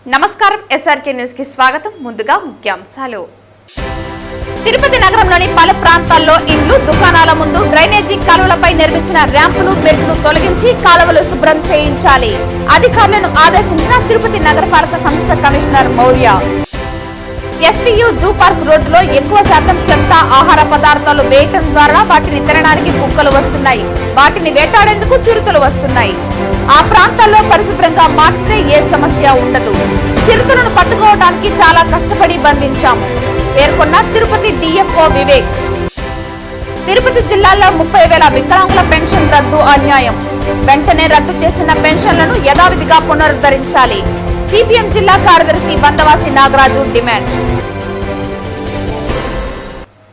నమస్కారం SRK news కి స్వాగతం. ముందుగా ముఖ్యాంశాలు. తిరుపతి నగరంలోని పలు ప్రాంతాల్లో ఇండ్లు, దుకాణాల ముందు డ్రైనేజీ కాలువలపై నిర్మించిన ర్యాంపులు, మెట్లు తొలగించి కాలువలు శుభ్రం చేయించాలి. అధికారులను ఆదేశించిన తిరుపతి నగరపాలక సంస్థ commissioner Maurya. SVU zoo park రోడ్డులో ఎక్కువ శాతం చెత్త, ఆహార పదార్థాలు వేయటం ద్వారా వాటిని తినడానికి కుక్కలు వస్తున్నాయి. వాటిని వేటాడేందుకు చిరుతలు వస్తున్నాయి. ఆ ప్రాంతాల్లో పరిశుభ్రంగా మార్చితే ఏ సమస్య ఉండదు. చిరుతలను పట్టుకోవడానికి చాలా కష్టపడి బంధించాము పేర్కొన్న తిరుపతి డిఎఫ్ఓ వివేక్. తిరుపతి జిల్లాలో 30,000 వికలాంగుల పెన్షన్ రద్దు అన్యాయం. వెంటనే రద్దు చేసిన పెన్షన్లను యథావిధిగా పునరుద్ధరించాలి. సిపిఎం జిల్లా కార్యదర్శి వందవాసి నాగరాజు డిమాండ్.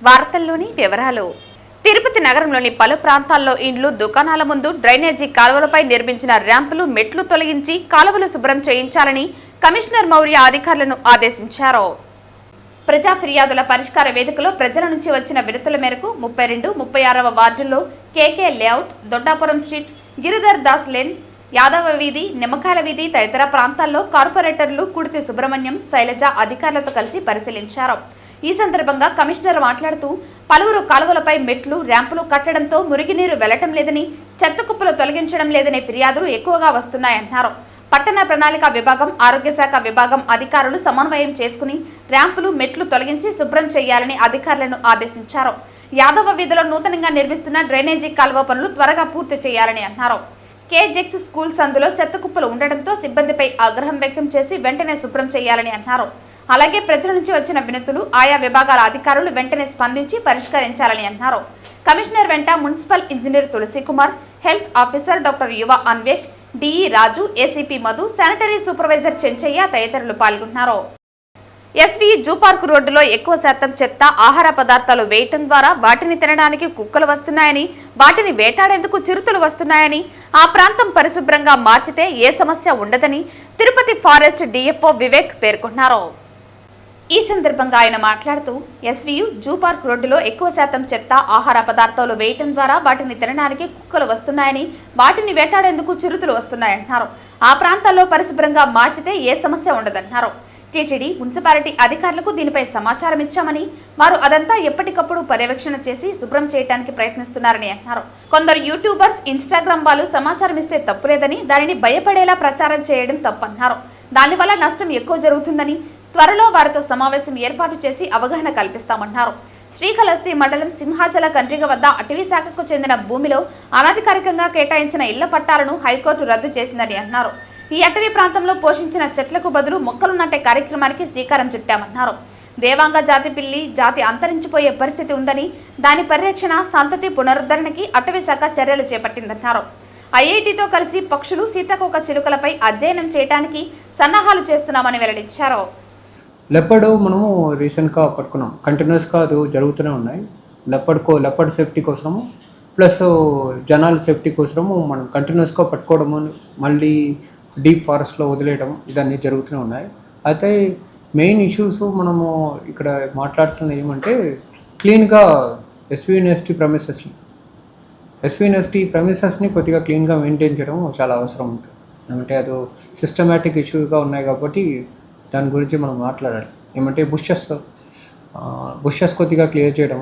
వార్తల్లోని వివరాలు. తిరుపతి నగరంలోని పలు ప్రాంతాల్లో ఇండ్లు, దుకాణాల ముందు డ్రైనేజీ కాలువలపై నిర్మించిన ర్యాంపులు, మెట్లు తొలగించి కాలువలు శుభ్రం చేయించాలని కమిషనర్ మౌర్య అధికారులను ఆదేశించారు. ప్రజా ఫిర్యాదుల పరిష్కార వేదికలో ప్రజల నుంచి వచ్చిన వినతుల మేరకు 32, 36వ వార్డుల్లో KK layout, Doddapuram street, Giridhar Das lane, Yadava వీధి, నిమ్మకాయల వీధి తదితర ప్రాంతాల్లో కార్పొరేటర్లు కుడితి సుబ్రహ్మణ్యం, శైలజ అధికారులతో కలిసి పరిశీలించారు. ఈ సందర్భంగా కమిషనర్ మాట్లాడుతూ పలువురు కాలువలపై మెట్లు, ర్యాంపులు కట్టడంతో మురికినీరు వెళ్లటం లేదని, చెత్త కుప్పలు తొలగించడం లేదనే ఫిర్యాదులు ఎక్కువగా వస్తున్నాయన్నారు. పట్టణ ప్రణాళిక విభాగం, ఆరోగ్య శాఖ విభాగం అధికారులు సమన్వయం చేసుకుని ర్యాంపులు, మెట్లు తొలగించి శుభ్రం చేయాలని అధికారులను ఆదేశించారు. యాదవ వీధిలో నూతనంగా నిర్మిస్తున్న డ్రైనేజీ కాలువ పనులు త్వరగా పూర్తి చేయాలని అన్నారు. కేజెక్స్ స్కూల్ సందులో చెత్త కుప్పలు ఉండడంతో సిబ్బందిపై ఆగ్రహం వ్యక్తం చేసి వెంటనే శుభ్రం చేయాలని అన్నారు. అలాగే ప్రజల నుంచి వచ్చిన వినతులు ఆయా విభాగాల అధికారులు వెంటనే స్పందించి పరిష్కరించాలని అన్నారు. కమిషనర్ వెంట municipal engineer Tulasi Kumar, health officer doctor Yuva Anvesh, DE Raju, ACP Madhu, sanitary supervisor Chenchaiah తదితరులు పాల్గొన్నారు. ఎస్వీ జూ పార్క్ రోడ్డులో ఎక్కువ శాతం చెత్త, ఆహార పదార్థాలు వేయటం ద్వారా వాటిని తినడానికి కుక్కలు వస్తున్నాయని, వాటిని వేటాడేందుకు చిరుతలు వస్తున్నాయని, ఆ ప్రాంతం పరిశుభ్రంగా మార్చితే ఏ సమస్య ఉండదని తిరుపతి ఫారెస్ట్ డిఎఫ్ఓ వివేక్ పేర్కొన్నారు. ఈ సందర్భంగా ఆయన మాట్లాడుతూ ఎస్వీయు జూ పార్క్ రోడ్డులో ఎక్కువ శాతం చెత్త, ఆహార పదార్థాలు వేయటం ద్వారా వాటిని తినడానికి కుక్కలు వస్తున్నాయని, వాటిని వేటాడేందుకు చిరుతలు వస్తున్నాయన్నారు. ఆ ప్రాంతాల్లో పరిశుభ్రంగా మార్చితే ఏ సమస్య ఉండదన్నారు. టీటీడీ, మున్సిపాలిటీ అధికారులకు దీనిపై సమాచారం ఇచ్చామని, వారు అదంతా ఎప్పటికప్పుడు పర్యవేక్షణ చేసి శుభ్రం చేయడానికి ప్రయత్నిస్తున్నారని అన్నారు. కొందరు యూట్యూబర్స్, ఇన్స్టాగ్రామ్ వాళ్ళు సమాచారం ఇస్తే తప్పులేదని, దానిని భయపడేలా ప్రచారం చేయడం తప్పన్నారు. దానివల్ల నష్టం ఎక్కువ జరుగుతుందని, త్వరలో వారితో సమావేశం ఏర్పాటు చేసి అవగాహన కల్పిస్తామన్నారు. శ్రీకాళహస్తి మండలం సింహాచల కండ్రిగ వద్ద అటవీ శాఖకు చెందిన భూమిలో అనధికారికంగా కేటాయించిన ఇళ్ల పట్టాలను హైకోర్టు రద్దు చేసిందని అన్నారు. ఈ అటవీ ప్రాంతంలో పోషించిన చెట్లకు బదులు మొక్కలు నాటే కార్యక్రమానికి శ్రీకారం చుట్టామన్నారు. దేవాంగ జాతి పిల్లి జాతి అంతరించిపోయే పరిస్థితి ఉందని, దాని పరిరక్షణ, సంతతి పునరుద్ధరణకి అటవీ శాఖ చర్యలు చేపట్టిందన్నారు. ఐఐటితో కలిసి పక్షులు, సీతాకోక చిలుకలపై అధ్యయనం చేయడానికి సన్నాహాలు చేస్తున్నామని వెల్లడించారు. లెపర్డ్ మనము రీసెంట్గా పట్టుకున్నాం, కంటిన్యూస్గా అది జరుగుతూనే ఉన్నాయి. లెపర్డ్ సేఫ్టీ కోసము ప్లస్ జనాల సేఫ్టీ కోసము మనం కంటిన్యూస్గా పట్టుకోవడము, మళ్ళీ డీప్ ఫారెస్ట్లో వదిలేయడం, ఇదన్నీ జరుగుతూనే ఉన్నాయి. అయితే మెయిన్ ఇష్యూస్ మనము ఇక్కడ మాట్లాడుతున్నది ఏమంటే క్లీన్గా ఎస్వీ యూనివర్సిటీ ప్రెమిసెస్ని కొద్దిగా క్లీన్గా మెయింటైన్ చేయడం చాలా అవసరం ఉంటుంది. ఏమంటే అది సిస్టమేటిక్ ఇష్యూగా ఉన్నాయి కాబట్టి దాని గురించి మనం మాట్లాడాలి. ఏమంటే బుషెస్ కొద్దిగా క్లియర్ చేయడం,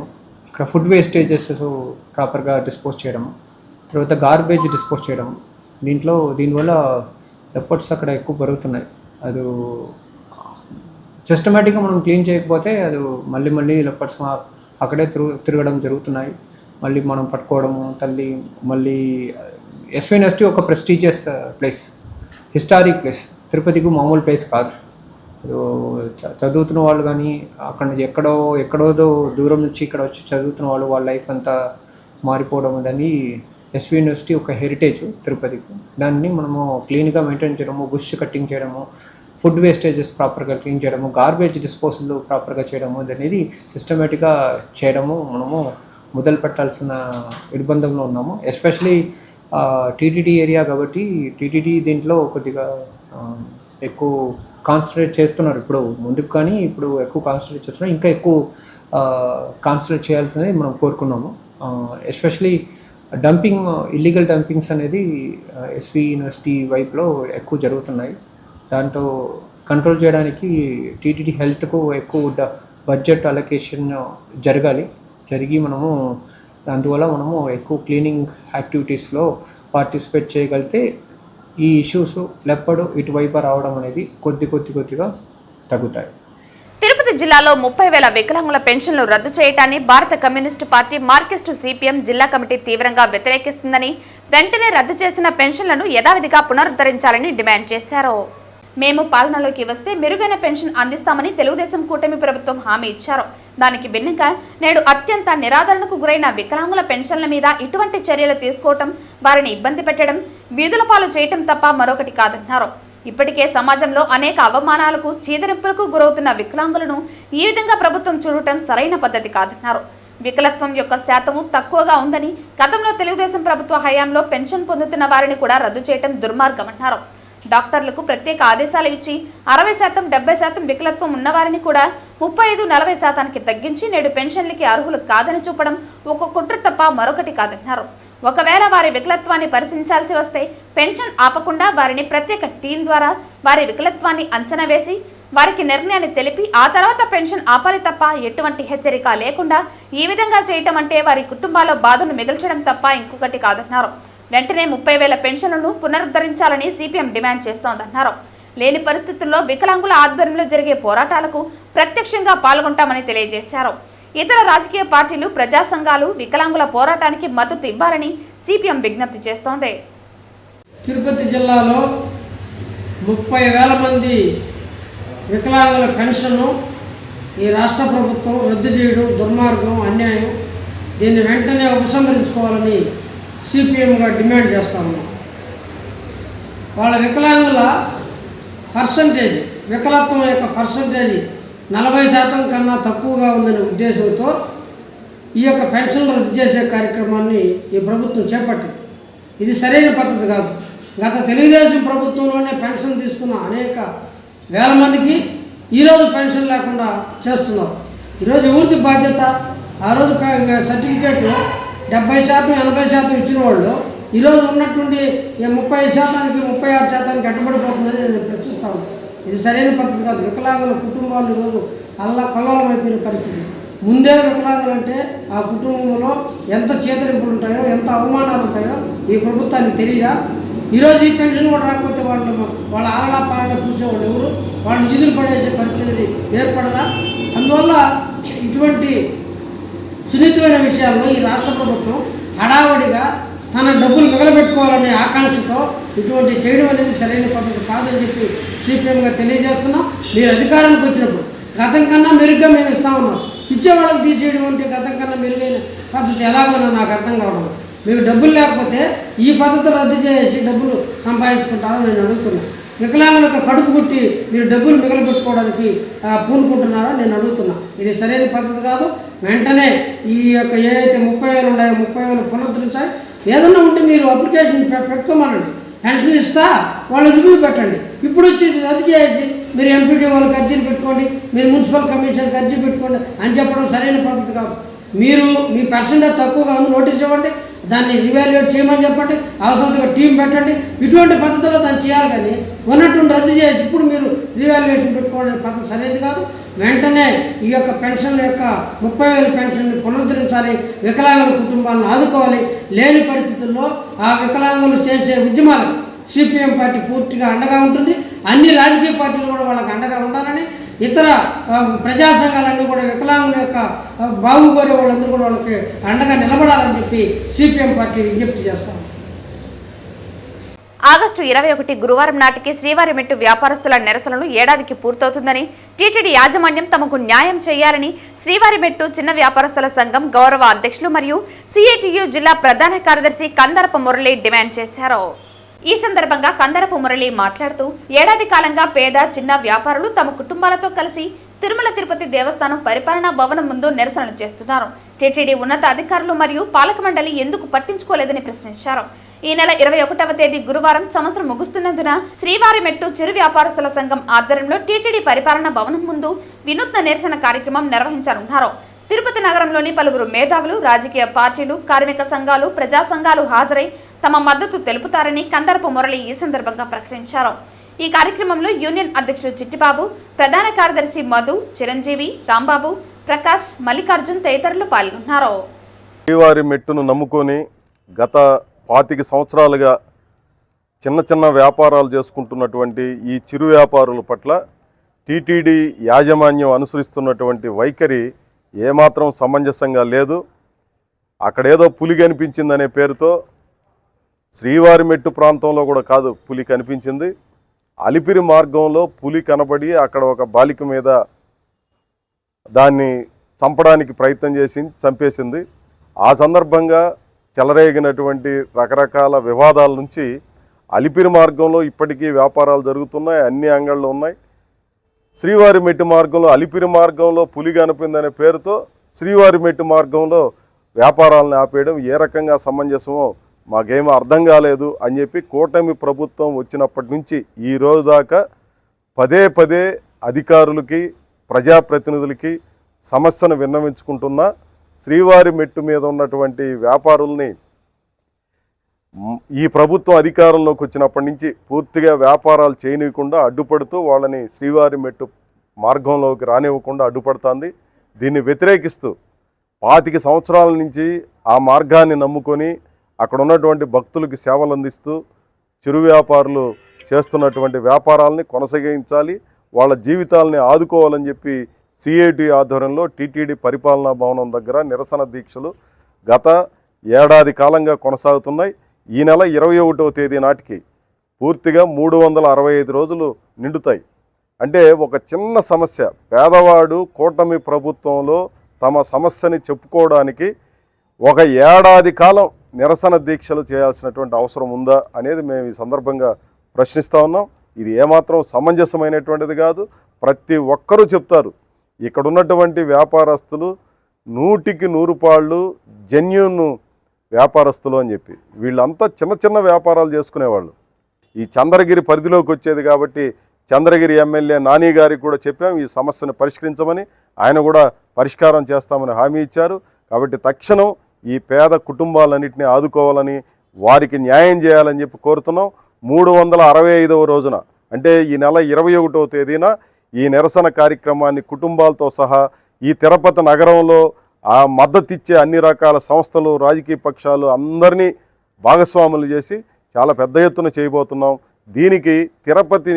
ఇక్కడ ఫుడ్ వేస్టేజెస్ ప్రాపర్గా డిస్పోజ్ చేయడం, తర్వాత గార్బేజ్ డిస్పోజ్ చేయడం. దీనివల్ల లెపర్డ్స్ అక్కడ ఎక్కువ పెరుగుతున్నాయి. అది సిస్టమేటిక్గా మనం క్లీన్ చేయకపోతే అది మళ్ళీ లెపర్డ్స్ అక్కడే తిరగడం జరుగుతున్నాయి. మళ్ళీ మనం పట్టుకోవడము, మళ్ళీ ఎస్వీ యూనివర్సిటీ ఒక ప్రెస్టీజియస్ ప్లేస్, హిస్టారిక్ ప్లేస్, తిరుపతికి మామూలు ప్లేస్ కాదు. చదువుతున్న వాళ్ళు కానీ అక్కడ నుంచి ఎక్కడో దూరం నుంచి ఇక్కడ వచ్చి చదువుతున్న వాళ్ళు, వాళ్ళ లైఫ్ అంతా మారిపోవడం, దాన్ని ఎస్వీ యూనివర్సిటీ ఒక హెరిటేజ్ తిరుపతికి. దాన్ని మనము క్లీన్గా మెయింటైన్ చేయడము, బుష్ కట్టింగ్ చేయడము, ఫుడ్ వేస్టేజెస్ ప్రాపర్గా క్లీన్ చేయడము, గార్బేజ్ డిస్పోజల్ ప్రాపర్గా చేయడము, అనేది సిస్టమేటిక్గా చేయడము మనము మొదలు పెట్టాల్సిన నిర్బంధంలో ఉన్నాము. ఎస్పెషలీ టీటీడీ ఏరియా కాబట్టి టీటీడీ దీంట్లో కొద్దిగా ఎక్కువ కాన్సన్ట్రేట్ చేస్తున్నారు. ఇప్పుడు ముందుకు కానీ ఇప్పుడు ఎక్కువ కాన్సన్ట్రేట్ చేస్తున్నారు. ఇంకా ఎక్కువ కాన్సన్ట్రేట్ చేయాల్సింది మనం కోరుకున్నాము. ఎస్పెషలీ ఇల్లీగల్ డంపింగ్స్ అనేది ఎస్వీ యూనివర్సిటీ వైపులో ఎక్కువ జరుగుతున్నాయి. దాంట్లో కంట్రోల్ చేయడానికి టీటీడీ హెల్త్కు ఎక్కువ బడ్జెట్ అలొకేషన్ జరిగి మనము అందువల్ల మనము ఎక్కువ క్లీనింగ్ యాక్టివిటీస్లో పార్టిసిపేట్ చేయగలిగితే ఈ ఇష్యూస్ లేపడు ఇటువైపు రావడం అనేది కొద్దిగా తగ్గుతాయి. తిరుపతి జిల్లాలో 30,000 వికలాంగుల పెన్షన్లు రద్దు చేయడాన్ని భారత కమ్యూనిస్టు పార్టీ మార్కిస్టు సిపిఎం జిల్లా కమిటీ తీవ్రంగా వ్యతిరేకిస్తుందని, వెంటనే రద్దు చేసిన పెన్షన్లను యథావిధిగా పునరుద్ధరించాలని డిమాండ్ చేశారు. మేము పాలనలోకి వస్తే మెరుగైన పెన్షన్ అందిస్తామని తెలుగుదేశం కూటమి ప్రభుత్వం హామీ ఇచ్చారు. దానికి భిన్నంగా నేడు అత్యంత నిరాదరణకు గురైన వికలాంగుల పెన్షన్ల మీద ఇటువంటి చర్యలు తీసుకోవటం, వారిని ఇబ్బంది పెట్టడం, వీధుల పాలు చేయటం తప్ప మరొకటి కాదన్నారు. ఇప్పటికే సమాజంలో అనేక అవమానాలకు, చీదరింపులకు గురవుతున్న వికలాంగులను ఈ విధంగా ప్రభుత్వం చూడటం సరైన పద్ధతి కాదన్నారు. వికలత్వం యొక్క శాతము తక్కువగా ఉందని, గతంలో తెలుగుదేశం ప్రభుత్వ హయాంలో పెన్షన్ పొందుతున్న వారిని కూడా రద్దు చేయటం దుర్మార్గమన్నారు. డాక్టర్లకు ప్రత్యేక ఆదేశాలు ఇచ్చి 60%, 70% వికలత్వం ఉన్నవారిని కూడా 35-40% తగ్గించి నేడు పెన్షన్లకి అర్హులు కాదని చూపడం ఒక కుట్ర తప్ప మరొకటి కాదన్నారు. ఒకవేళ వారి వికలత్వాన్ని పరిశీలించాల్సి వస్తే పెన్షన్ ఆపకుండా వారిని ప్రత్యేక టీం ద్వారా వారి వికలత్వాన్ని అంచనా వేసి వారికి నిర్ణయాన్ని తెలిపి ఆ తర్వాత పెన్షన్ ఆపాలి తప్ప ఎటువంటి హెచ్చరిక లేకుండా ఈ విధంగా చేయటం అంటే వారి కుటుంబాల్లో బాధను మిగల్చడం తప్ప ఇంకొకటి కాదన్నారు. వెంటనే 30,000 పెన్షన్లను పునరుద్ధరించాలని సిపిఎం డిమాండ్ చేస్తోందన్నారు. లేని పరిస్థితుల్లో వికలాంగుల ఆధ్వర్యంలో జరిగే పోరాటాలకు ప్రత్యక్షంగా పాల్గొంటామని తెలియజేశారు. ఇతర రాజకీయ పార్టీలు, ప్రజా సంఘాలు వికలాంగుల పోరాటానికి మద్దతు ఇవ్వాలని సిపిఎం విజ్ఞప్తి చేస్తోంది. తిరుపతి జిల్లాలో 30,000 మంది వికలాంగుల పెన్షన్ను ఈ రాష్ట్ర ప్రభుత్వం రద్దు చేయడం దుర్మార్గం, అన్యాయం. దీన్ని వెంటనే ఉపసంహరించుకోవాలని సిపిఎంగా డిమాండ్ చేస్తాము. వాళ్ళ వికలాంగుల పర్సంటేజ్, వికలత్వం యొక్క పర్సంటేజ్ 40% కన్నా తక్కువగా ఉందనే ఉద్దేశంతో ఈ యొక్క పెన్షన్లు రద్దు చేసే కార్యక్రమాన్ని ఈ ప్రభుత్వం చేపట్టింది. ఇది సరైన పద్ధతి కాదు. గత తెలుగుదేశం ప్రభుత్వంలోనే పెన్షన్ తీసుకున్న అనేక వేల మందికి ఈరోజు పెన్షన్ లేకుండా చేస్తున్నారు. ఈరోజు ఎవరిది బాధ్యత? ఆ రోజు సర్టిఫికేట్ 70%, 80% ఇచ్చిన వాళ్ళు ఈరోజు ఉన్నటువంటి 30%, 36% కట్టుబడిపోతుందని నేను ప్రశ్నిస్తాను. ఇది సరైన పద్ధతి కాదు. వికలాంగుల కుటుంబాలు ఈరోజు కల్లోలం అయిపోయిన పరిస్థితి. ముందే వికలాంగులు అంటే ఆ కుటుంబంలో ఎంత చేతరింపులు ఉంటాయో, ఎంత అవమానాలు ఉంటాయో ఈ ప్రభుత్వానికి తెలియదా? ఈరోజు ఈ పెన్షన్ కూడా రాకపోతే వాళ్ళ ఆలనా పాలన చూసేవాళ్ళు ఎవరు? వాళ్ళని ఈదులు పడేసే పరిస్థితి ఏర్పడదా? అందువల్ల ఇటువంటి సున్నితమైన విషయాల్లో ఈ రాష్ట్ర ప్రభుత్వం హడావడిగా తన డబ్బులు మిగలబెట్టుకోవాలనే ఆకాంక్షతో ఇటువంటి చేయడం అనేది సరైన పద్ధతి కాదని చెప్పి సిపిఎంగా తెలియజేస్తున్నాం. మీరు అధికారానికి వచ్చినప్పుడు గతం కన్నా మెరుగ్గా మేము ఇస్తా ఉన్నాం. ఇచ్చే వాళ్ళకి తీసేయడం అంటే గతం కన్నా మెరుగైన పద్ధతి ఎలాగోనో నాకు అర్థం కావడం. మీకు డబ్బులు లేకపోతే ఈ పద్ధతి రద్దు చేసి డబ్బులు సంపాదించుకుంటారని నేను అడుగుతున్నాను. వికలాంగులకు కడుపు కొట్టి మీరు డబ్బులు మిగలబెట్టుకోవడానికి పూనుకుంటున్నారో నేను అడుగుతున్నా. ఇది సరైన పద్ధతి కాదు. వెంటనే ఈ యొక్క ఏదైతే 30,000 ఉన్నాయో 30,000 పునరుద్ధరించాలి. ఏదన్నా ఉంటే మీరు అప్లికేషన్ పెట్టుకోమనండి. పెన్షన్ ఇస్తా వాళ్ళు రివ్యూ పెట్టండి. ఇప్పుడు వచ్చి రద్దు చేసి మీరు ఎంపీటీ వాళ్ళకి అర్జీలు పెట్టుకోండి, మీరు మున్సిపల్ కమిషన్కి అర్జీ పెట్టుకోండి అని చెప్పడం సరైన పద్ధతి కాదు. మీరు మీ పర్సెంటేజ్ తక్కువగా ఉంది నోటీస్ ఇవ్వండి, దాన్ని రివాల్యుయేట్ చేయమని చెప్పండి, అవసరమైతే టీం పెట్టండి. ఇటువంటి పద్ధతిలో దాన్ని చేయాలి. కానీ ఉన్నట్టుండి రద్దు చేసి ఇప్పుడు మీరు రివాల్యుయేషన్ పెట్టుకోవడం పద్ధతి సరైనది కాదు. వెంటనే ఈ యొక్క పెన్షన్ యొక్క 30,000 పెన్షన్ని పునరుద్ధరించాలి. వికలాంగుల కుటుంబాలను ఆదుకోవాలి. లేని పరిస్థితుల్లో ఆ వికలాంగులు చేసే ఉద్యమాలకు సిపిఎం పార్టీ పూర్తిగా అండగా ఉంటుంది. అన్ని రాజకీయ పార్టీలు కూడా వాళ్ళకి అండగా ఉండాలని, ఇతర ప్రజా సంఘాలన్నీ కూడా వికలాంగుల యొక్క బాగుకోరే వాళ్ళందరూ కూడా వాళ్ళకి అండగా నిలబడాలని చెప్పి సిపిఎం పార్టీ విజ్ఞప్తి చేస్తాం. ఆగస్టు 21 గురువారం నాటికి శ్రీవారిమెట్టు వ్యాపారస్తుల నిరసనలు ఏడాదికి పూర్తవుతుందని, టీటీడీ యాజమాన్యం తమకు న్యాయం చేయాలని శ్రీవారిమెట్టు చిన్న వ్యాపారస్తుల సంఘం గౌరవ అధ్యక్షులు మరియు సిఐటియు జిల్లా ప్రధాన కార్యదర్శి కందరపు మురళి డిమాండ్ చేశారు. ఈ సందర్భంగా కందరపు మురళి మాట్లాడుతూ, ఏడాది కాలంగా పేద చిన్న వ్యాపారులు తమ కుటుంబాలతో కలిసి తిరుమల తిరుపతి దేవస్థానం పరిపాలనా భవనం ముందు నిరసనలు చేస్తున్నారు. టీటీడీ ఉన్నత అధికారులు మరియు పాలక మండలి ఎందుకు పట్టించుకోలేదని ప్రశ్నించారు. ఈ నెల 21వ తేదీ గురువారం సంవత్సరం ముగుస్తున్నందున శ్రీవారిమెట్టు చిరు వ్యాపారస్తుల సంఘం ఆధ్వర్యంలో టీటీడీ పరిపాలనా భవనం ముందు వినూత్న నిరసన కార్యక్రమం నిర్వహించనున్నారు. తిరుపతి నగరంలోని పలువురు మేధావులు, రాజకీయ పార్టీలు, కార్మిక సంఘాలు, ప్రజా సంఘాలు హాజరై తమ మద్దతు తెలుపుతారని కందరపు మురళి ఈ సందర్భంగా ప్రకటించారు. ఈ కార్యక్రమంలో యూనియన్ అధ్యక్షుడు చిట్టిబాబు, ప్రధాన కార్యదర్శి మధు, చిరంజీవి, రాంబాబు, ప్రకాష్, మల్లికార్జున్ తదితరులు పాల్గొన్నారు. శ్రీవారి మెట్టును నమ్ముకొని గత 25 సంవత్సరాలుగా చిన్న చిన్న వ్యాపారాలు చేసుకుంటున్నటువంటి ఈ చిరు వ్యాపారుల పట్ల టీటీడీ యాజమాన్యం అనుసరిస్తున్నటువంటి వైఖరి ఏమాత్రం సమంజసంగా లేదు. అక్కడేదో పులి కనిపించిందనే పేరుతో శ్రీవారి మెట్టు ప్రాంతంలో కూడా కాదు పులి కనిపించింది. అలిపిరి మార్గంలో పులి కనబడి అక్కడ ఒక బాలిక మీద దాన్ని చంపడానికి ప్రయత్నం చేసి చంపేసింది. ఆ సందర్భంగా చెలరేగినటువంటి రకరకాల వివాదాల నుంచి అలిపిరి మార్గంలో ఇప్పటికీ వ్యాపారాలు జరుగుతున్నాయి, అన్ని అంగళ్ళు ఉన్నాయి. శ్రీవారి మెట్టు మార్గంలో అలిపిరి మార్గంలో పులి కనిపిందనే పేరుతో శ్రీవారి మెట్టు మార్గంలో వ్యాపారాలను ఆపేయడం ఏ రకంగా సమంజసమో మాకేమీ అర్థం కాలేదు అని చెప్పి కూటమి ప్రభుత్వం వచ్చినప్పటి నుంచి ఈ రోజు దాకా పదే పదే అధికారులకి ప్రజాప్రతినిధులకి సమస్యను విన్నవించుకుంటున్నా శ్రీవారి మెట్టు మీద ఉన్నటువంటి వ్యాపారుల్ని ఈ ప్రభుత్వం అధికారంలోకి వచ్చినప్పటి నుంచి పూర్తిగా వ్యాపారాలు చేయనివ్వకుండా అడ్డుపడుతూ వాళ్ళని శ్రీవారి మెట్టు మార్గంలోకి రానివ్వకుండా అడ్డుపడుతుంది. దీన్ని వ్యతిరేకిస్తూ 25 సంవత్సరాల నుంచి ఆ మార్గాన్ని నమ్ముకొని అక్కడ ఉన్నటువంటి భక్తులకి సేవలు అందిస్తూ చిరు వ్యాపారులు చేస్తున్నటువంటి వ్యాపారాలని కొనసాగించాలి, వాళ్ళ జీవితాలని ఆదుకోవాలని చెప్పి సిఐటి ఆధ్వర్యంలో టీటీడీ పరిపాలనా భవనం దగ్గర నిరసన దీక్షలు గత ఏడాది కాలంగా కొనసాగుతున్నాయి. ఈ నెల 21వ తేదీ నాటికి పూర్తిగా 365 రోజులు నిండుతాయి. అంటే ఒక చిన్న సమస్య, పేదవాడు కూటమి ప్రభుత్వంలో తమ సమస్యని చెప్పుకోవడానికి ఒక ఏడాది కాలం నిరసన దీక్షలు చేయాల్సినటువంటి అవసరం ఉందా అనేది మేము ఈ సందర్భంగా ప్రశ్నిస్తూ ఉన్నాం. ఇది ఏమాత్రం సమంజసమైనటువంటిది కాదు. ప్రతి ఒక్కరూ చెప్తారు ఇక్కడ ఉన్నటువంటి వ్యాపారస్తులు 100కి 100 పాళ్ళు జెన్యూన్ వ్యాపారస్తులు అని చెప్పి. వీళ్ళంతా చిన్న చిన్న వ్యాపారాలు చేసుకునేవాళ్ళు. ఈ చంద్రగిరి పరిధిలోకి వచ్చేది కాబట్టి చంద్రగిరి ఎమ్మెల్యే నాని గారికి కూడా చెప్పాం ఈ సమస్యను పరిష్కరించమని. ఆయన కూడా పరిష్కారం చేస్తామని హామీ ఇచ్చారు. కాబట్టి తక్షణం ఈ పేద కుటుంబాలన్నింటినీ ఆదుకోవాలని, వారికి న్యాయం చేయాలని చెప్పి కోరుతున్నాం. 365వ రోజున అంటే ఈ నెల 21వ తేదీన ఈ నిరసన కార్యక్రమాన్ని కుటుంబాలతో సహా ఈ తిరుపతి నగరంలో ఆ మద్దతిచ్చే అన్ని రకాల సంస్థలు, రాజకీయ పక్షాలు అందరినీ భాగస్వాములు చేసి చాలా పెద్ద ఎత్తున చేయబోతున్నాం. దీనికి తిరుపతి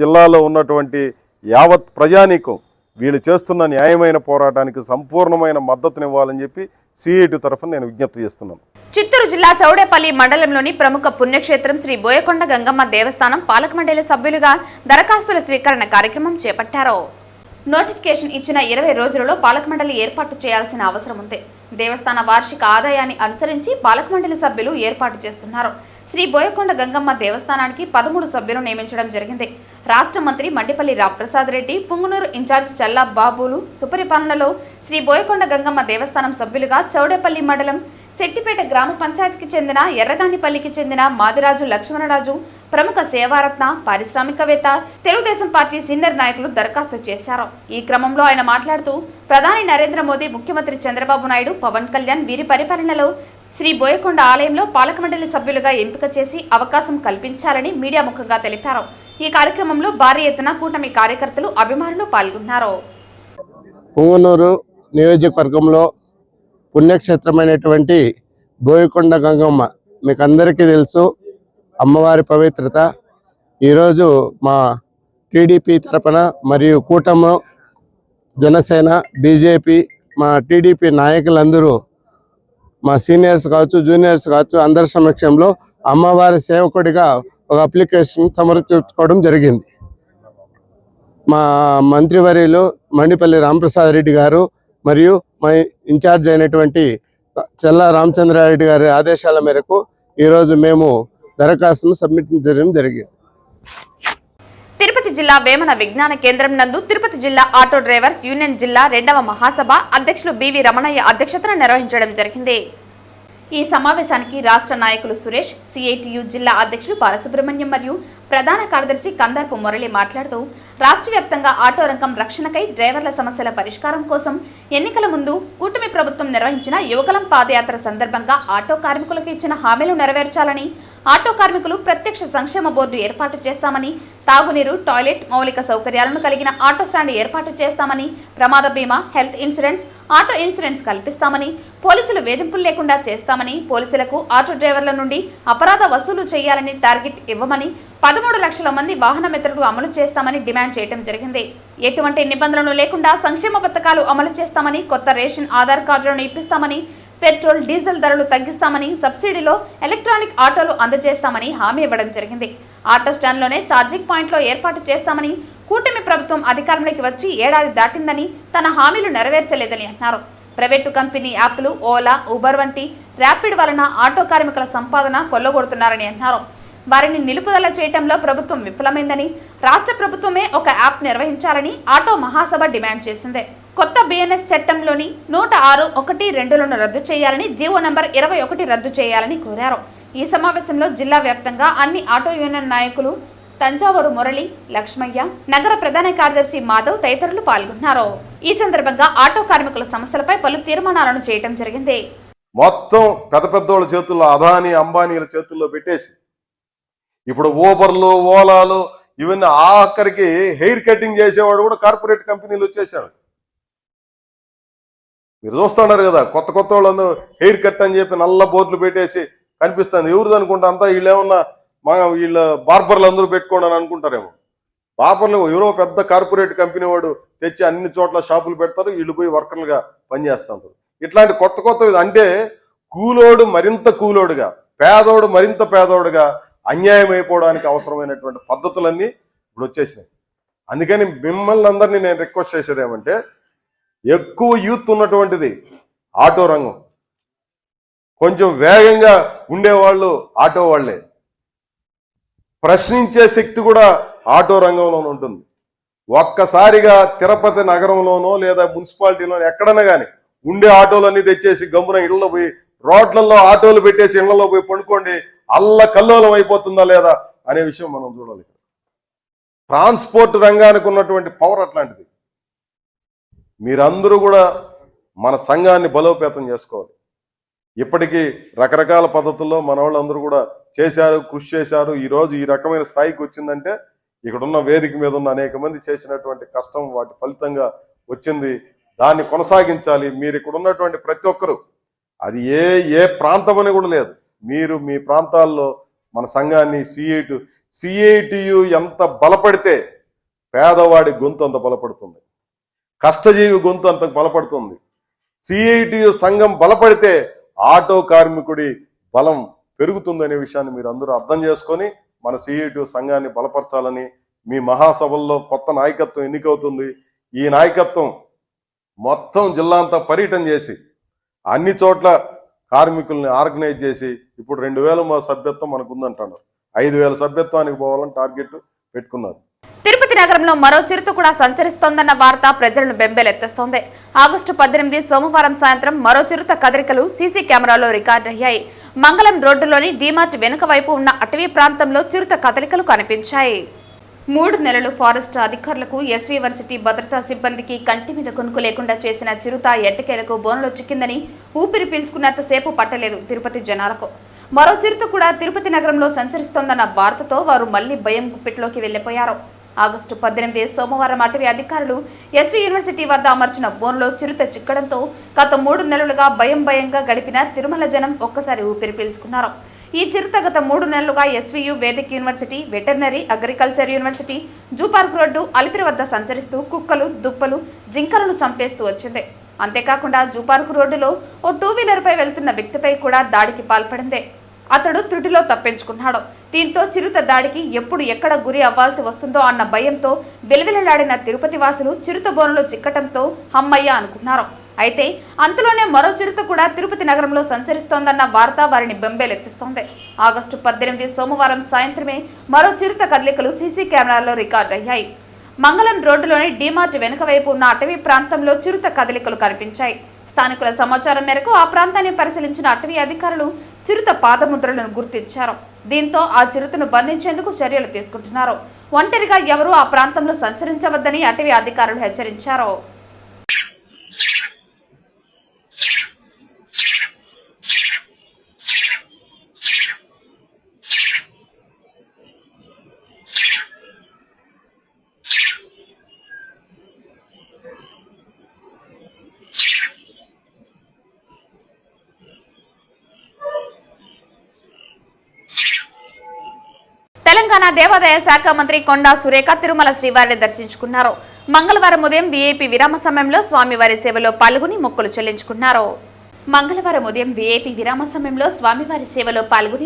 జిల్లాలో ఉన్నటువంటి యావత్ ప్రజానీకం వీళ్ళు చేస్తున్న న్యాయమైన పోరాటానికి సంపూర్ణమైన మద్దతునివ్వాలని చెప్పి సిఐటి తరఫున నేను విజ్ఞప్తి చేస్తున్నాను. చిత్తూరు జిల్లా చౌడేపల్లి మండలంలోని ప్రముఖ పుణ్యక్షేత్రం శ్రీ బోయకొండ గంగమ్మ దేవస్థానం పాలక మండలి సభ్యులుగా దరఖాస్తుల స్వీకరణ కార్యక్రమం చేపట్టారు. నోటిఫికేషన్ ఇచ్చిన 20 రోజులలో పాలక మండలి ఏర్పాటు చేయాల్సిన అవసరం ఉంది. దేవస్థాన వార్షిక ఆదాయాన్ని అనుసరించి పాలక మండలి సభ్యులు ఏర్పాటు చేస్తున్నారు. శ్రీ బోయకొండ గంగమ్మ దేవస్థానానికి 13 సభ్యులు నియమించడం జరిగింది. రాష్ట్ర మంత్రి మండిపల్లి రామప్రసాద్ రెడ్డి, పుంగునూరు ఇన్ఛార్జ్ చల్లా బాబులు సుపరిపాలనలో శ్రీ బోయకొండ గంగమ్మ దేవస్థానం సభ్యులుగా చౌడేపల్లి మండలం శెట్టిపేట గ్రామ పంచాయతీకి చెందిన ఎర్రగానిపల్లికి చెందిన మాదిరాజు లక్ష్మణరాజు, ప్రముఖ సేవారత్న, పారిశ్రామికవేత్త, తెలుగుదేశం పార్టీ సీనియర్ నాయకులు దరఖాస్తు చేశారు. ఈ క్రమంలో ఆయన మాట్లాడుతూ ప్రధాని నరేంద్ర మోదీ, ముఖ్యమంత్రి చంద్రబాబు నాయుడు, పవన్ కళ్యాణ్ వీరి పరిపాలనలో శ్రీ బోయకొండ ఆలయంలో పాలక మండలి సభ్యులుగా ఎంపిక చేసి అవకాశం కల్పించాలని మీడియా ముఖంగా తెలిపారు. ఈ కార్యక్రమంలో భారీ ఎత్తున కూటమి కార్యకర్తలు, అభిమానులు పాల్గొన్నారు. పుంగనూరు నియోజకవర్గంలో పుణ్యక్షేత్రమైనటువంటి బోయకొండ గంగమ్మ మీకు అందరికీ తెలుసు, అమ్మవారి పవిత్రత. ఈరోజు మా టీడీపీ తరపున మరియు కూటమి, జనసేన, బీజేపీ, మా టీడీపీ నాయకులందరూ, మా సీనియర్స్ కావచ్చు, జూనియర్స్ కావచ్చు, అందరి సమక్షంలో అమ్మవారి సేవకుడిగా ఒక అప్లికేషన్ సమర్పించుకోవడం జరిగింది. మా మంత్రివర్యులు మండిపల్లి రామప్రసాద్ రెడ్డి గారు మరియు మా ఇన్ఛార్జ్ అయినటువంటి చెల్లా రామచంద్రారెడ్డి గారి ఆదేశాల మేరకు ఈరోజు మేము దరఖాస్తును సబ్మిట్ చేయడం జరిగింది. తిరుపతి జిల్లా వేమన విజ్ఞాన కేంద్రం నందు తిరుపతి జిల్లా ఆటో డ్రైవర్స్ యూనియన్ జిల్లా 2వ మహాసభ అధ్యక్షులు బివి రమణయ్య అధ్యక్షతన నిర్వహించడం జరిగింది. ఈ సమావేశానికి రాష్ట్ర నాయకులు సురేష్, సిఐటియు జిల్లా అధ్యక్షులు బాలసుబ్రహ్మణ్యం మరియు ప్రధాన కార్యదర్శి కందర్పు మురళి మాట్లాడుతూ రాష్ట్ర వ్యాప్తంగా ఆటో రంగం రక్షణకై, డ్రైవర్ల సమస్యల పరిష్కారం కోసం ఎన్నికల ముందు కూటమి ప్రభుత్వం నిర్వహించిన యువగలం పాదయాత్ర సందర్భంగా ఆటో కార్మికులకు ఇచ్చిన హామీలు నెరవేర్చాలని, ఆటో కార్మికులు ప్రత్యక్ష సంక్షేమ బోర్డు ఏర్పాటు చేస్తామని, తాగునీరు, టాయిలెట్, మౌలిక సౌకర్యాలను కలిగిన ఆటో స్టాండ్ ఏర్పాటు చేస్తామని, ప్రమాద బీమా, హెల్త్ ఇన్సూరెన్స్, ఆటో ఇన్సూరెన్స్ కల్పిస్తామని, పోలీసులు వేధింపులు లేకుండా చేస్తామని, పోలీసులకు ఆటో డ్రైవర్ల నుండి అపరాధ వసూలు చేయాలని టార్గెట్ ఇవ్వమని, 13 లక్షల మంది వాహన మిత్రులు అమలు చేస్తామని డిమాండ్ చేయడం జరిగింది. ఎటువంటి నిబంధనలు లేకుండా సంక్షేమ పథకాలు అమలు చేస్తామని, కొత్త రేషన్ ఆధార్ కార్డులను ఇప్పిస్తామని, పెట్రోల్, డీజిల్ ధరలు తగ్గిస్తామని, సబ్సిడీలో ఎలక్ట్రానిక్ ఆటోలు అందజేస్తామని హామీ ఇవ్వడం జరిగింది. ఆటో స్టాండ్లోనే ఛార్జింగ్ పాయింట్లు ఏర్పాటు చేస్తామని, కూటమి ప్రభుత్వం అధికారంలోకి వచ్చి ఏడాది దాటిందని తన హామీలు నెరవేర్చలేదని అన్నారు. ప్రైవేటు కంపెనీ యాప్లు ఓలా, ఊబర్ వంటి ర్యాపిడ్ వలన ఆటో కార్మికుల సంపాదన కొల్లగొడుతున్నారని అన్నారు. వారిని నిలుపుదల చేయడంలో ప్రభుత్వం విఫలమైందని, రాష్ట్ర ప్రభుత్వమే ఒక యాప్ నిర్వహించాలని ఆటో మహాసభ డిమాండ్ చేసింది. కొత్త బిఎన్ఎస్ చట్టంలోని 106(1)(2)లను రద్దు చేయాలని, జీవో నంబర్ 21 రద్దు చేయాలని కోరారు. ఈ సమావేశంలో జిల్లా వ్యాప్తంగా అన్ని ఆటో యూనియన్ నాయకులు, తంజావూరు మురళి, లక్ష్మయ్య, నగర ప్రధాన కార్యదర్శి మాధవ్ తదితరులు పాల్గొన్నారు. ఈ సందర్భంగా ఆటో కార్మికుల సమస్యలపై పలు తీర్మానాలను చేయడం జరిగింది. మొత్తం పెద్ద పెద్దోళ్ళ చేతుల్లో, అదానీ అంబానీల చేతుల్లో పెట్టేసి ఇప్పుడు ఊబర్లు, ఓలాలు ఇవన్నీ ఆఖరికి హెయిర్ కటింగ్ చేసేవాడు కూడా కార్పొరేట్ కంపెనీలు వచ్చేసాడు. మీరు చూస్తున్నారు కదా, కొత్త కొత్త వాళ్ళు హెయిర్ కట్ అని చెప్పి నల్ల బోర్డులు పెట్టేసి కనిపిస్తుంది. ఎవరిది అనుకుంటా అంతా వీళ్ళు ఏమన్నా వీళ్ళ బార్బర్లు అందరూ పెట్టుకోండి అని అనుకుంటారేమో. బార్బర్లు ఎవరో పెద్ద కార్పొరేట్ కంపెనీ వాడు తెచ్చి అన్ని చోట్ల షాపులు పెడతారు, వీళ్ళు పోయి వర్కర్లుగా పనిచేస్తుంటారు. ఇట్లాంటి కొత్త కొత్త అంటే కూలోడు మరింత కూలోడుగా, పేదోడు మరింత పేదోడుగా అన్యాయం అయిపోవడానికి అవసరమైనటువంటి పద్ధతులన్నీ ఇప్పుడు వచ్చేసినాయి. అందుకని మిమ్మల్ని అందరినీ నేను రిక్వెస్ట్ చేసేది ఏమంటే, ఎక్కువ యూత్ ఉన్నటువంటిది ఆటో రంగం, కొంచెం వేగంగా ఉండేవాళ్ళు ఆటో వాళ్లే, ప్రశ్నించే శక్తి కూడా ఆటో రంగంలోనే ఉంటుంది. ఒక్కసారిగా తిరుపతి నగరంలోనో లేదా మున్సిపాలిటీలోనో ఎక్కడైనా కానీ ఉండే ఆటోలన్నీ తెచ్చేసి గమ్మున ఇళ్లలో పోయి రోడ్లలో ఆటోలు పెట్టేసి ఇళ్లలో పోయి పండుకోండి, అల్ల కల్లోలం అయిపోతుందా లేదా అనే విషయం మనం చూడాలి. ట్రాన్స్పోర్ట్ రంగానికి ఉన్నటువంటి పవర్ అట్లాంటిది. మీరందరూ కూడా మన సంఘాన్ని బలోపేతం చేసుకోవాలి. ఇప్పటికీ రకరకాల పద్ధతుల్లో మన వాళ్ళందరూ కూడా చేశారు, కృషి చేశారు. ఈరోజు ఈ రకమైన స్థాయికి వచ్చిందంటే ఇక్కడున్న వేదిక మీద ఉన్న అనేక మంది చేసినటువంటి కష్టం, వాటి ఫలితంగా వచ్చింది. దాన్ని కొనసాగించాలి. మీరు ఇక్కడ ఉన్నటువంటి ప్రతి ఒక్కరు, అది ఏ ప్రాంతం అని కూడా లేదు, మీరు మీ ప్రాంతాల్లో మన సంఘాన్ని సిఐటియు ఎంత బలపడితే పేదవాడి గొంతు అంత బలపడుతుంది, కష్టజీవి గొంతు అంత బలపడుతుంది. సిఐటియు సంఘం బలపడితే ఆటో కార్మికుడి బలం పెరుగుతుందనే విషయాన్ని మీరు అందరూ అర్థం చేసుకొని మన సిఐటియు సంఘాన్ని బలపరచాలని, మీ మహాసభల్లో కొత్త నాయకత్వం ఎన్నికవుతుంది. ఈ నాయకత్వం మొత్తం జిల్లా అంతా పర్యటన చేసి అన్ని చోట్ల కార్మికుల్ని ఆర్గనైజ్ చేసి, ఇప్పుడు 2000 సభ్యత్వం మనకు ఉందంటున్నారు, 5000 సభ్యత్వానికి పోవాలని టార్గెట్ పెట్టుకున్నారు. తిరుపతి నగరంలో మరో చిరుత కూడా సంచరిస్తోందన్న వార్త ప్రజలను బెంబేలెత్తిస్తోంది. ఆగస్టు 18 సోమవారం సాయంత్రం మరో చిరుత కదలికలు సీసీ కెమెరాలో రికార్డయ్యాయి. మంగళం రోడ్డులోని డీమార్ట్ వెనుక వైపు ఉన్న అటవీ ప్రాంతంలో చిరుత కదలికలు కనిపించాయి. 3 నెలలు ఫారెస్ట్ అధికారులకు, ఎస్వీ యూనివర్సిటీ భద్రతా సిబ్బందికి కంటి మీద కొనుక్కు లేకుండా చేసిన చిరుత ఎట్టకేలకు బోనులో చిక్కిందని ఊపిరి పీల్చుకున్నంతసేపు పట్టలేదు తిరుపతి జనాలకు. మరో చిరుత కూడా తిరుపతి నగరంలో సంచరిస్తోందన్న వార్తతో వారు మళ్లీ భయం గుప్పిట్లోకి వెళ్లిపోయారు. ఆగస్టు 18 సోమవారం అటవీ అధికారులు ఎస్వీ యూనివర్సిటీ వద్ద అమర్చిన బోన్లో చిరుత చిక్కడంతో గత 3 నెలలుగా భయంగా గడిపిన తిరుమల జనం ఒక్కసారి ఊపిరి పీల్చుకున్నారు. ఈ చిరుత గత 3 నెలలుగా SVU, Vedic university, veterinary, agriculture university, zoo park road, Alipiri వద్ద సంచరిస్తూ కుక్కలు, దుప్పలు, జింకలను చంపేస్తూ వచ్చింది. అంతేకాకుండా జూ పార్క్ రోడ్డులో ఓ 2-వీలర్పై వెళ్తున్న వ్యక్తిపై కూడా దాడికి పాల్పడింది. అతడు త్రుటిలో తప్పించుకున్నాడు. దీంతో చిరుత దాడికి ఎప్పుడు ఎక్కడ గురి అవ్వాల్సి వస్తుందో అన్న భయంతో వెలువెలలాడిన తిరుపతి వాసులు చిరుత బోనులో చిక్కటంతో హమ్మయ్య అనుకున్నారు. అయితే అంతలోనే మరో చిరుత కూడా తిరుపతి నగరంలో సంచరిస్తోందన్న వార్త వారిని బెంబేలెత్తిస్తోంది. ఆగస్టు 18 సోమవారం సాయంత్రమే మరో చిరుత కదలికలు సీసీ కెమెరాల్లో రికార్డ్ అయ్యాయి. మంగళం రోడ్డులోని డీమార్ట్ వెనుక వైపు ఉన్న అటవీ ప్రాంతంలో చిరుత కదలికలు కనిపించాయి. స్థానికుల సమాచారం మేరకు ఆ ప్రాంతాన్ని పరిశీలించిన అటవీ అధికారులు చిరుత పాదముద్రలను గుర్తించారు. దీంతో ఆ చిరుతను బంధించేందుకు చర్యలు తీసుకుంటున్నారు. ఒంటరిగా ఎవరూ ఆ ప్రాంతంలో సంచరించవద్దని అటవీ అధికారులు హెచ్చరించారు. తెలంగాణ దేవాదాయ శాఖ మంత్రి కొండా సురేఖ తిరుమల శ్రీవారిని దర్శించుకున్నారు. మంగళవారం ఉదయం వీఐపీ విరామ సమయంలో స్వామివారి సేవలో పాల్గొని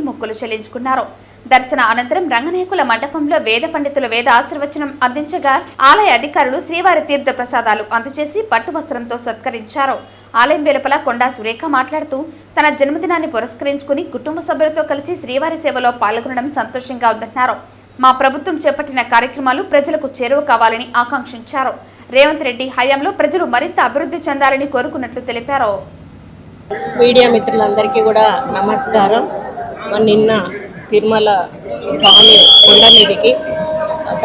మొక్కులు చెల్లించుకున్నారు. దర్శన అనంతరం రంగనాయకుల మండపంలో వేద పండితులు వేద ఆశీర్వచనం అందించగా ఆలయ అధికారులు శ్రీవారి తీర్థ ప్రసాదాలు అందజేసి పట్టు వస్త్రంతో సత్కరించారు. ఆలయం వెలుపల కొండా సురేఖ మాట్లాడుతూ తన జన్మదినాన్ని పురస్కరించుకుని కుటుంబ సభ్యులతో కలిసి శ్రీవారి సేవలో పాల్గొనడం సంతోషంగా ఉందన్నారు. మా ప్రభుత్వం చేపట్టిన కార్యక్రమాలు ప్రజలకు చేరువ కావాలని ఆకాంక్షించారు. రేవంత్ రెడ్డి హయాంలో ప్రజలు మరింత అభివృద్ధి చెందాలని కోరుకున్నట్లు తెలిపారు. మీడియా మిత్రులందరికీ కూడా నమస్కారం. నిన్న తిరుమల స్వామి కొండ మీదికి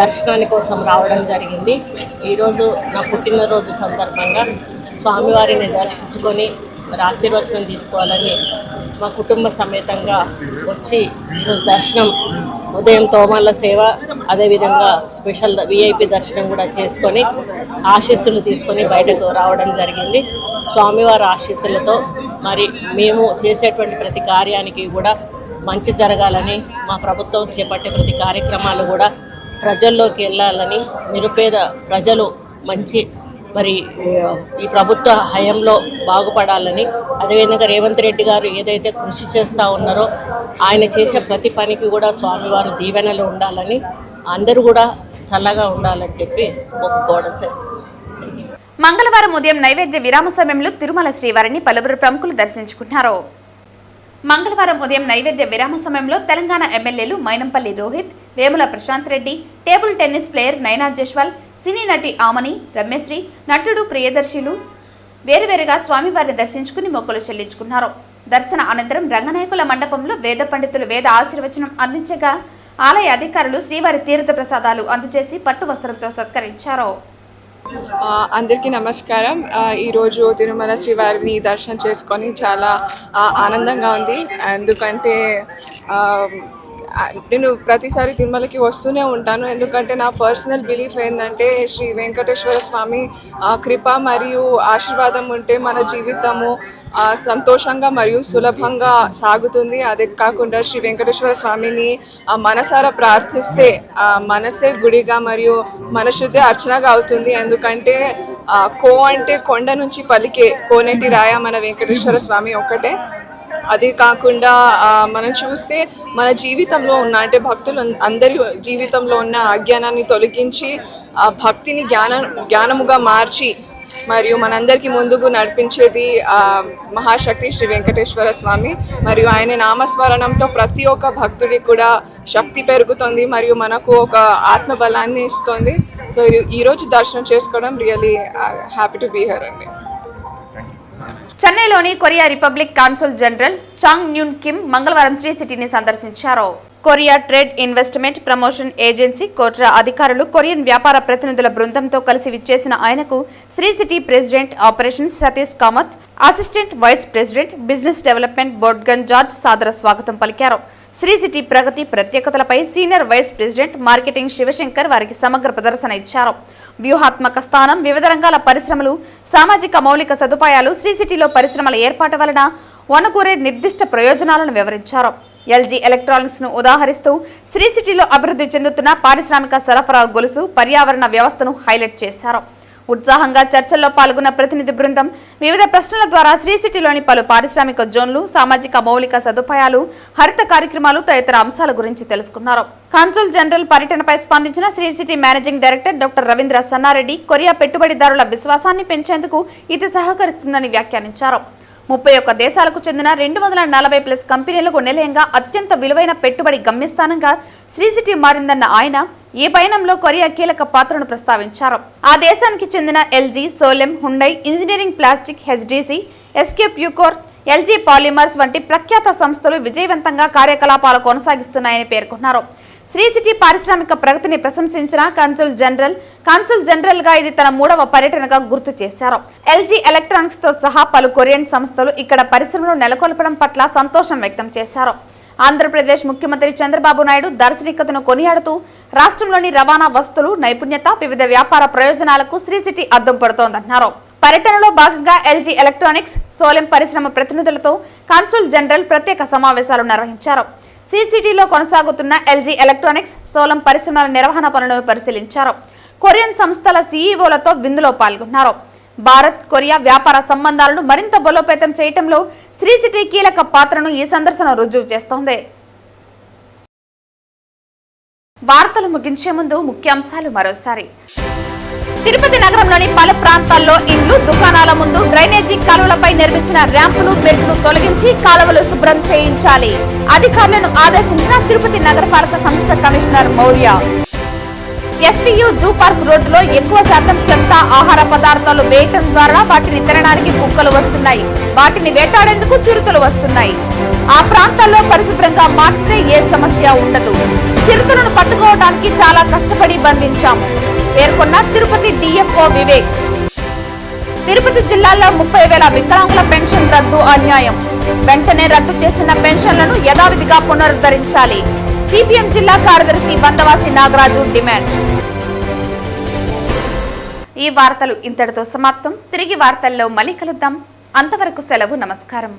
దర్శనాని కోసం రావడం జరిగింది. ఈరోజు నా పుట్టినరోజు సందర్భంగా స్వామివారిని దర్శించుకొని మరి ఆశీర్వచనం తీసుకోవాలని మా కుటుంబ సమేతంగా వచ్చి ఈరోజు దర్శనం ఉదయం తోమాల సేవ, అదేవిధంగా స్పెషల్ విఐపి దర్శనం కూడా చేసుకొని ఆశీస్సులు తీసుకొని బయటకు రావడం జరిగింది. స్వామివారి ఆశీస్సులతో మరి మేము చేసేటువంటి ప్రతి కార్యానికి కూడా మంచి జరగాలని, మా ప్రభుత్వం చేపట్టే ప్రతి కార్యక్రమాలు కూడా ప్రజల్లోకి వెళ్ళాలని, నిరుపేద ప్రజలు మంచి మరి ఈ ప్రభుత్వ హయంలో బాగుపడాలని, అదేవిధంగా రేవంత్ రెడ్డి గారు ఏదైతే కృషి చేస్తూ ఉన్నారో ఆయన చేసే ప్రతి పనికి కూడా స్వామివారు దీవెనలు ఉండాలని, అందరూ కూడా చల్లగా ఉండాలని చెప్పి ఒప్పుకోవడం జరిగింది. మంగళవారం ఉదయం నైవేద్య విరామ సమయంలో తిరుమల శ్రీవారిని పలువురు ప్రముఖులు దర్శించుకున్నారు. మంగళవారం ఉదయం నైవేద్య విరామ సమయంలో తెలంగాణ ఎమ్మెల్యేలు Mynampally Rohit, Vemula Prashanth Reddy, table tennis player Naina Jaiswal, సినీ నటి ఆమని, రమ్యశ్రీ, నటుడు ప్రియదర్శిలు వేరువేరుగా స్వామివారిని దర్శించుకుని మొక్కులు చెల్లించుకున్నారు. దర్శన అనంతరం రంగనాయకుల మండపంలో వేద పండితులు వేద ఆశీర్వచనం అందించగా ఆలయ అధికారులు శ్రీవారి తీర్థ ప్రసాదాలు అందజేసి పట్టు వస్త్రంతో సత్కరించారు. అందరికీ నమస్కారం. ఈరోజు తిరుమల శ్రీవారిని దర్శనం చేసుకొని చాలా ఆనందంగా ఉంది. ఎందుకంటే నేను ప్రతిసారి తిరుమలకి వస్తూనే ఉంటాను. ఎందుకంటే నా పర్సనల్ బిలీఫ్ ఏంటంటే శ్రీ వెంకటేశ్వర స్వామి కృప మరియు ఆశీర్వాదం ఉంటే మన జీవితము సంతోషంగా మరియు సులభంగా సాగుతుంది. అదే కాకుండా శ్రీ వెంకటేశ్వర స్వామిని మనసారా ప్రార్థిస్తే మనసే గుడిగా మరియు మనశుద్ధి అర్చనగా అవుతుంది. ఎందుకంటే కో అంటే కొండ నుంచి పలికే కోనేటి రాయ మన వెంకటేశ్వర స్వామి ఒక్కటే. అదే కాకుండా మనం చూస్తే మన జీవితంలో ఉన్న అంటే భక్తులు అందరి జీవితంలో ఉన్న అజ్ఞానాన్ని తొలగించి భక్తిని జ్ఞానముగా మార్చి మరియు మనందరికీ ముందుకు నడిపించేది మహాశక్తి శ్రీ వెంకటేశ్వర స్వామి. మరియు ఆయన నామస్మరణంతో ప్రతి ఒక్క భక్తుడికి కూడా శక్తి పెరుగుతుంది మరియు మనకు ఒక ఆత్మబలాన్ని ఇస్తుంది. సో ఈరోజు దర్శనం చేసుకోవడం really happy to be here అండి. చెన్నైలోని Korea Republic consul general Chang Nyun Kim మంగళవారం శ్రీ సిటీని సందర్శించారు. Korea trade investment promotion agency KOTRA అధికారులు కొరియన్ వ్యాపార ప్రతినిధుల బృందంతో కలిసి విచ్చేసిన ఆయనకు Sri City president operations Satish Kamath, assistant vice president business development బోర్డ్గన్ జార్జ్ సాదర స్వాగతం పలికారు. శ్రీ సిటీ ప్రగతి ప్రత్యేకతలపై senior vice president marketing Sivasankar వారికి సమగ్ర ప్రదర్శన ఇచ్చారు. వ్యూహాత్మక స్థానం, వివిధ రంగాల పరిశ్రమలు, సామాజిక మౌలిక సదుపాయాలు, శ్రీ సిటీలో పరిశ్రమల ఏర్పాటు వలన వనకూరే నిర్దిష్ట ప్రయోజనాలను వివరించారు. ఎల్జీ ఎలక్ట్రానిక్స్ ను ఉదాహరిస్తూ శ్రీ సిటీలో అభివృద్ధి చెందుతున్న పారిశ్రామిక సరఫరా గొలుసు, పర్యావరణ వ్యవస్థను హైలైట్ చేశారు. ఉత్సాహంగా చర్చల్లో పాల్గొన్న ప్రతినిధి బృందం వివిధ ప్రశ్నల ద్వారా శ్రీ సిటీలోని పలు పారిశ్రామిక జోన్లు, సామాజిక మౌలిక సదుపాయాలు, హరిత కార్యక్రమాలు తదితర అంశాల గురించి తెలుసుకున్నారు. కాన్సుల్ జనరల్ పర్యటనపై స్పందించిన Sri city managing director doctor Ravindra Sannareddy Korea పెట్టుబడిదారుల విశ్వాసాన్ని పెంచేందుకు ఇది సహకరిస్తుందని వ్యాఖ్యానించారు. 31 దేశాలకు చెందిన 240+ కంపెనీలకు నిలయంగా అత్యంత విలువైన పెట్టుబడి గమ్యస్థానంగా శ్రీ సిటీ మారిందన్న ఆయన ఈ పయనంలో కొరియా కీలక పాత్రను ప్రస్తావించారు. ఆ దేశానికి చెందిన ఎల్జీ, సోలెం, Hyundai, engineering plastic, HDC, SK ప్యూకోర్, ఎల్జీ పాలిమర్స్ వంటి ప్రఖ్యాత సంస్థలు విజయవంతంగా కార్యకలాపాలు కొనసాగిస్తున్నాయని పేర్కొన్నారు. శ్రీ సిటీ పారిశ్రామిక ప్రగతిని ప్రశంసించిన కాన్సుల్ జనరల్ గా ఇది తన 3వ పర్యటనగా గుర్తు చేశారు. ఎల్జీ ఎలక్ట్రానిక్స్ తో సహా పలు కొరియన్ సంస్థలు ఇక్కడ పరిశ్రమలు నెలకొల్పడం పట్ల సంతోషం వ్యక్తం చేశారు. ఆంధ్రప్రదేశ్ ముఖ్యమంత్రి చంద్రబాబు నాయుడు దార్శనికతను కొనియాడుతూ రాష్ట్రంలోని రవాణా వస్తువులు, నైపుణ్యత, వివిధ వ్యాపార ప్రయోజనాలకు శ్రీ సిటీ అద్దం పడుతోందన్నారు. పర్యటనలో భాగంగా ఎల్జీ ఎలక్ట్రానిక్స్, సోలెం పరిశ్రమ ప్రతినిధులతో కాన్సుల్ జనరల్ ప్రత్యేక సమావేశాలు నిర్వహించారు. సిసిటీలో కొనసాగుతున్న ఎల్జీ ఎలక్ట్రానిక్స్, సోలం పరిశ్రమల నిర్వహణ పనులను పరిశీలించారు. కొరియన్ సంస్థల సీఈఓలతో విందులో పాల్గొన్నారు. భారత్ కొరియా వ్యాపార సంబంధాలను మరింత బలోపేతం చేయడంలో శ్రీ సిటీ కీలక పాత్రను ఈ సందర్శన రుజువు చేస్తోంది. వార్తలు ముగించే ముందు ముఖ్యాంశాలు మరోసారి. తిరుపతి నగరంలోని పలు ప్రాంతాల్లో ఇండ్లు, దుకాణాల ముందు డ్రైనేజీ కాలువలపై నిర్మించిన ర్యాంపులు, మెట్లు తొలగించి కాలువలు శుభ్రం చేయించాలి. అధికారులను ఆదేశించిన తిరుపతి నగరపాలక సంస్థ commissioner Maurya. SVU zoo park రోడ్డులో ఎక్కువ శాతం చెత్త, ఆహార పదార్థాలు వేయటం ద్వారా వాటిని తినడానికి కుక్కలు వస్తున్నాయి. వాటిని వేటాడేందుకు చిరుతలు వస్తున్నాయి. ఆ ప్రాంతాల్లో పరిశుభ్రంగా మార్చితే ఏ సమస్య ఉండదు. చిరుతలను పట్టుకోవడానికి చాలా కష్టపడి బంధించాం పేర్కొన్న తిరుపతి డిఎఫ్ఓ వివేక్. తిరుపతి జిల్లాలో 30,000 వికలాంగుల పెన్షన్ రద్దు అన్యాయం. వెంటనే రద్దు చేసిన పెన్షన్లను యథావిధిగా పునరుద్ధరించాలి. సిపిఎం జిల్లా కార్యదర్శి బందవాసి నాగరాజు డిమాండ్. ఈ వార్తలు ఇంతటితో సమాప్తం. తిరిగి వార్తల్లో మళ్ళీ కలుద్దాం. అంతవరకు సెలవు. నమస్కారం.